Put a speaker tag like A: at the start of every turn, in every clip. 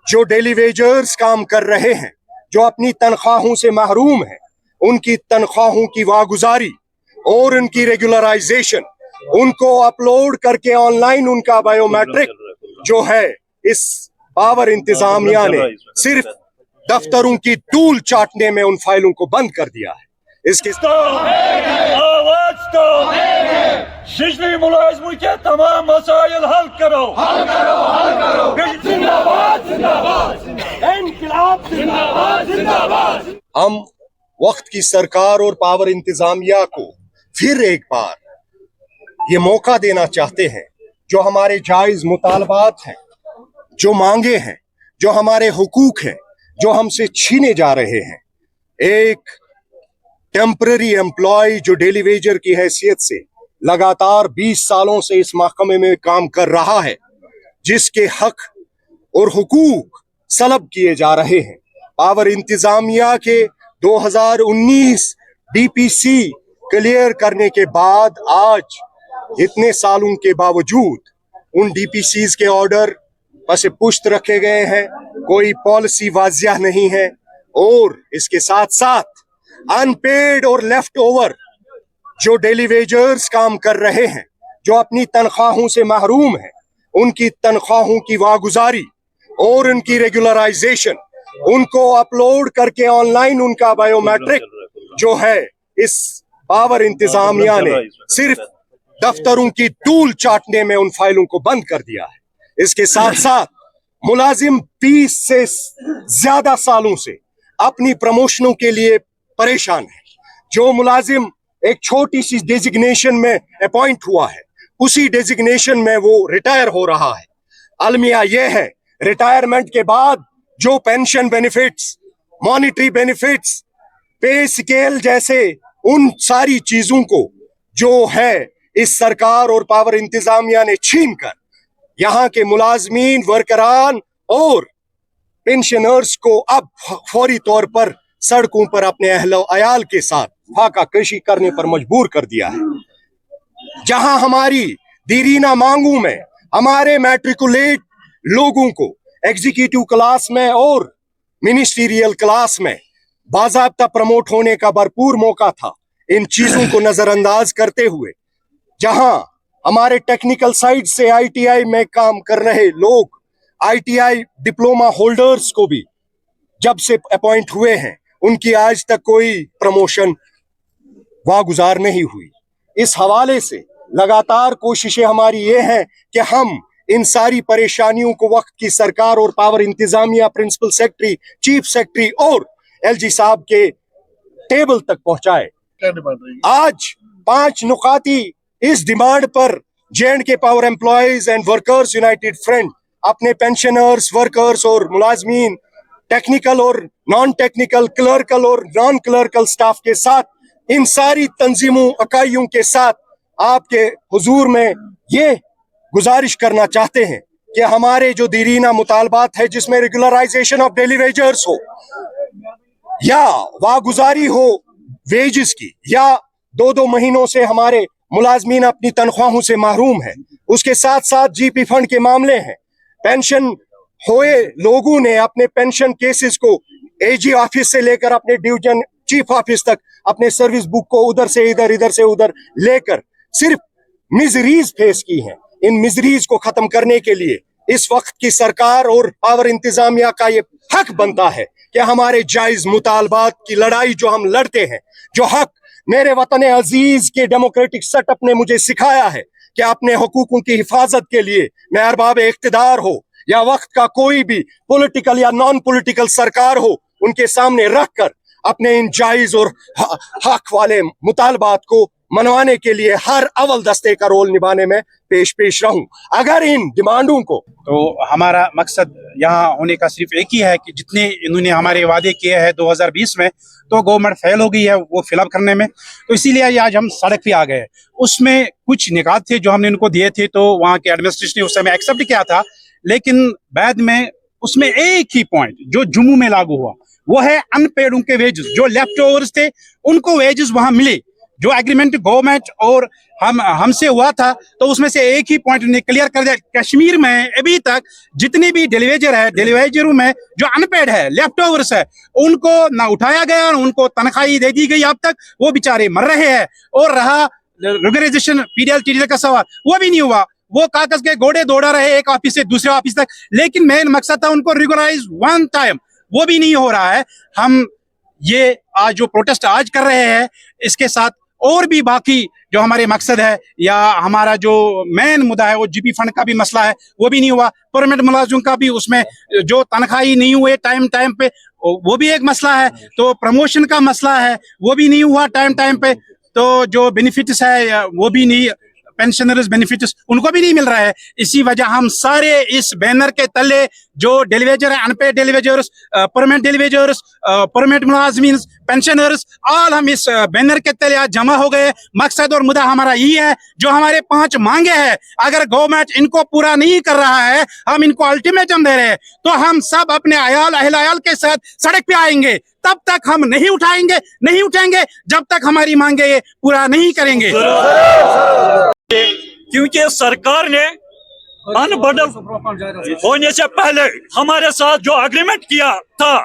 A: जो daily wagers काम कर रहे हैं, जो अपनी तनख्वाहों से महरूम हैं, उनकी तनख्वाहों की वागुजारी और उनकी रेगुलराइजेशन, उनको अपलोड करके ऑनलाइन उनका बायोमेट्रिक जो है, इस पावर इंतजामिया ने सिर्फ दफ्तरों की धूल चाटने में उन फाइलों को बंद कर दिया है। इसके
B: आवाज तो शिजनी मुलाजिमों के तमाम मसाइल हल करो, हल करो, हल करो। जिंदाबाद, जिंदाबाद, इंकलाब जिंदाबाद, जिंदाबाद।
A: हम वक्त की सरकार और पावर इंतजामिया को फिर एक बार ये मौका देना चाहते हैं, जो हमारे जायज मुतालबात हैं, जो मांगे हैं, जो हमारे हुकूक हैं, जो हमसे छीने जा रहे हैं। एक टेम्पररी एम्प्लॉय जो डेली वेजर की हैसियत से लगातार 20 सालों से इस महकमे में काम कर रहा है, जिसके हक और हुकूक सलब किए जा रहे हैं। पावर इंतजामिया के 2019 डीपीसी क्लियर करने के बाद आज इतने सालों के बावजूद उन डीपीसीज के ऑर्डर पसे पुश्त रखे गए हैं, कोई पॉलिसी वाजिया नहीं है, और इसके साथ साथ अनपेड और लेफ्ट ओवर जो डेली वेजर्स काम कर रहे हैं, जो अपनी तनख्वाहों से महरूम हैं, उनकी तनख्वाहों की वागुजारी और उनकी रेगुलराइजेशन, उनको अपलोड करके ऑनलाइन उनका बायोमेट्रिक जो है, इस पावर इंतजामिया ने सिर्फ दफ्तरों की धूल चाटने में उन फाइलों को बंद कर दिया है। इसके साथ साथ मुलाजिम 20 से ज्यादा सालों से अपनी प्रमोशनों के लिए परेशान है। जो मुलाजिम एक छोटी सी डेजिग्नेशन में अपॉइंट हुआ है, उसी डेजिग्नेशन में वो रिटायर हो रहा है। अलमिया ये है, रिटायरमेंट के बाद जो पेंशन बेनिफिट्स, मॉनिटरी बेनिफिट्स, पे स्केल जैसे उन सारी चीजों को जो है इस सरकार और पावर इंतजामिया ने छीन कर यहाँ के मुलाजमीन, वर्करान और पेंशनर्स को अब फौरी तौर पर सड़कों पर अपने अहलो अयाल के साथ फाका कशी करने पर मजबूर कर दिया है। जहां हमारी दीरीना मांगों में हमारे मैट्रिकुलेट लोगों को एग्जीक्यूटिव क्लास में और मिनिस्ट्रियल क्लास में बाज़ाब्ता प्रमोट होने का भरपूर मौका था, इन चीजों को नजरअंदाज करते हुए जहां हमारे टेक्निकल साइड से आईटीआई में काम कर रहे लोग, आईटीआई डिप्लोमा होल्डर्स को भी जब से अपॉइंट हुए हैं, उनकी आज तक कोई प्रमोशन वागुजार नहीं हुई। इस हवाले से लगातार कोशिशें हमारी ये हैं कि हम इन सारी परेशानियों को वक्त की सरकार और पावर इंतजामिया, प्रिंसिपल सेक्रेटरी, चीफ सेक्रेटरी और एलजी साहब के टेबल तक पहुंचाए। आज 5 नुकाती इस डिमांड पर जे&के power employees and workers United front अपने पेंशनर्स, वर्कर्स और मुलाजमीन, टेक्निकल और नॉन टेक्निकल, क्लर्कल और नॉन क्लर्कल स्टाफ के साथ, इन सारी तंजीमों, इकाइयों के साथ आपके हुजूर में ये गुजारिश करना चाहते हैं कि हमारे जो दीरीना मुतालबात है, जिसमें रेगुलराइजेशन ऑफ डेली वेजर्स हो या वागुजारी हो वेजेस की, या 2-2 महीनों से हमारे मुलाजमीन अपनी तनख्वाहों से महरूम है, उसके साथ साथ जीपी फंड के मामले हैं। पेंशन होए लोगों ने अपने पेंशन केसेस को एजी ऑफिस से लेकर अपने डिवीजन चीफ ऑफिस तक अपने सर्विस बुक को उधर से इधर, इधर से उधर लेकर सिर्फ मिजरीज फेस की हैं। इन मिजरीज को खत्म करने के लिए इस वक्त की सरकार और पावर इंतजामिया का ये हक बनता है कि हमारे जायज मुतालबात की लड़ाई जो हम लड़ते हैं, जो हक मेरे वतन अजीज के डेमोक्रेटिक सेटअप ने मुझे सिखाया है कि अपने हुकूकों की हिफाजत के लिए मैं अरबाब इख्तिदार हो या वक्त का कोई भी पॉलिटिकल या नॉन पॉलिटिकल सरकार हो, उनके सामने रखकर अपने इन जायज और हक वाले मुतालबात को मनवाने के लिए हर अव्वल दस्ते का रोल निभाने में पेश रहूं। अगर इन डिमांडों को,
C: तो हमारा मकसद यहाँ होने का सिर्फ एक ही है कि जितने इन्होंने हमारे वादे किए हैं 2020 में, तो गवर्नमेंट फेल हो गई है वो फिलअप करने में, तो इसीलिए आज हम सड़क पे आ गए। उसमें कुछ निकात थे जो हमने इनको दिए थे, तो वहाँ के एडमिनिस्ट्रेशन ने उस समय एक्सेप्ट किया था, लेकिन बाद में उसमें एक ही पॉइंट जो जम्मू में लागू हुआ वो है अनपेड उनके वेजेस, जो लेफ्ट ओवर्स थे उनको वेजेस वहां मिले, जो एग्रीमेंट गवर्नमेंट और हमसे हुआ था, तो उसमें से एक ही पॉइंट उन्हें क्लियर कर दिया, कश्मीर में अभी तक जितनी भी डिलीवेजर है, डिलीवेजरों में जो अनपेड है, लेफ्ट ओवर्स है, उनको ना उठाया गया, उनको तनख्वाही दे दी गई अब तक, वो बेचारे मर रहे हैं। और रहा रेगुलराइजेशन पीडीएल टीडीएल का सवाल, वो भी नहीं हुआ, वो कागज के घोड़े दौड़ा रहे एक ऑफिस से दूसरे ऑफिस तक, लेकिन मेन मकसद था उनको रेगुलराइज वन टाइम, वो भी नहीं हो रहा है। हम ये आज जो प्रोटेस्ट आज कर रहे हैं, इसके साथ और भी बाकी जो हमारे मकसद है या हमारा जो मेन मुद्दा है, वो जीपी फंड का भी मसला है, वो भी नहीं हुआ। परमानेंट मुलाजिम का भी, उसमें जो तनख्वाही नहीं हुए टाइम पे, वो भी एक मसला है। तो प्रमोशन का मसला है, वो भी नहीं हुआ टाइम पे। तो जो बेनिफिट्स है वो भी नहीं, पेंशनर्स बेनिफिट्स उनको भी नहीं मिल रहा है। इसी वजह हम सारे इस बैनर के तले जो डेलीवेजर है, unpaid daily wagers, permanent daily wagers, permanent मुलाजिमीन, पेंशनर्स, ऑल हम इस बैनर के तले आज जमा हो गए। मकसद और मुद्दा हमारा यही है, जो हमारे 5 मांगे हैं, अगर गवर्नमेंट इनको पूरा नहीं कर रहा है, हम इनको अल्टीमेटम दे रहे हैं, तो हम सब अपने अहल के साथ सड़क पे आएंगे। तब तक हम नहीं उठाएंगे जब तक हमारी मांगे ये पूरा नहीं करेंगे।
B: क्योंकि सरकार ने अनबंडल होने से पहले हमारे साथ जो एग्रीमेंट किया था,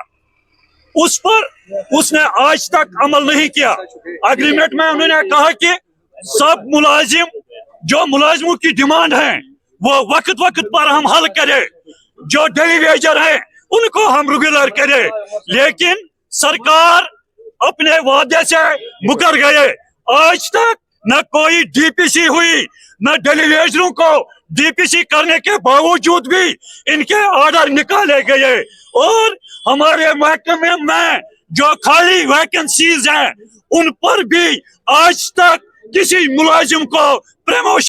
B: उस पर उसने आज तक अमल नहीं किया। एग्रीमेंट में उन्होंने कहा कि सब मुलाजिम, जो मुलाजिमों की डिमांड है, वो वक्त पर हम हल करें, जो डेलीवेजर हैं उनको हम रेगुलर करें। लेकिन सरकार अपने वादे से मुकर गए। आज तक न कोई डीपीसी हुई, न डेलीवेजरों को डीपीसी करने के बावजूद भी इनके ऑर्डर निकाले गए। और हमारे महकमे में जो खाली वैकेंसीज हैं, उन पर भी आज तक किसी मुलाजिम को प्रमोशन